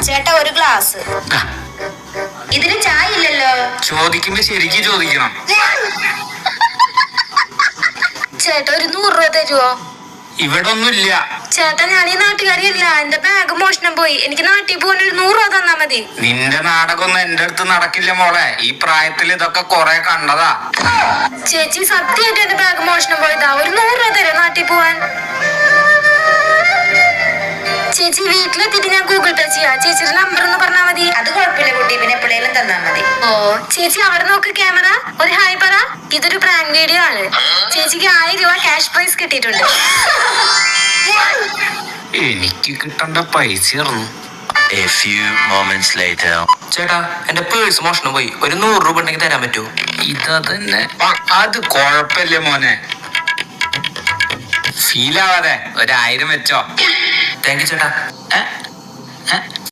ചേട്ടാ ഒരു ഗ്ലാസ്. ഇതിന് ചായ ഇല്ലല്ലോ. ചോദിക്കുമ്പോ ശരിക്കും ചോദിക്കണം. ചേട്ടാ ഒരു 100 രൂപ തരുവോ? ഇവിടെ ഒന്നുമില്ല ചേട്ടാ. ഞാൻ ഈ നാട്ടുകാരിയല്ല, എന്റെ ബാഗ് മോഷണം പോയി. എനിക്ക് നാട്ടിൽ പോകാൻ ഒരു 100 രൂപ തന്നാ മതി. നിന്റെ നാടകമൊന്നും എന്റെ അടുത്ത് നടക്കില്ല മോളെ. ഈ പ്രായത്തിൽ ഇതൊക്കെ കൊറേ കണ്ടതാ. ചേച്ചി സത്യമായിട്ട് എന്റെ ബാഗ് മോഷണം പോയതാ. ഒരു 100 രൂപ തരുമോ നാട്ടിൽ പോവാൻ? ചേച്ചി വീട്ടിലെത്തിയിട്ട് ഞാൻ ഗൂഗിൾ പേ ചെയ്യാം. ചേച്ചിയുടെ നമ്പർ ഒന്ന് പറഞ്ഞാ മതി. അത് കുഴപ്പമില്ല കുട്ടി, പിന്നെ എപ്പോഴേലും തന്നാ മതി. ഓ ചേച്ചി അവിടെ നോക്ക് ക്യാമറ. ഒരു ഹായ് പറ. ഇതൊരു പ്രാങ്ക് വീഡിയോ ആണ്. ചേച്ചിക്ക് 1000 രൂപ ക്യാഷ് പ്രൈസ് കിട്ടിയിട്ടുണ്ട്. എനിക്ക് കിട്ടേണ്ട പൈസ ആയിരുന്നു. A few moments later. ചേട്ടാ എന്റെ പേഴ്സ് മോഷണം പോയി. ഒരു 100 രൂപ ഉണ്ടെങ്കിൽ തരാൻ പറ്റുമോ? ഇതന്നെ. അത് കൊഴപ്പില്ല മോനെ. ഫീലാവാതെ 1000 വെച്ചോ. താങ്ക് യു ചേട്ടാ.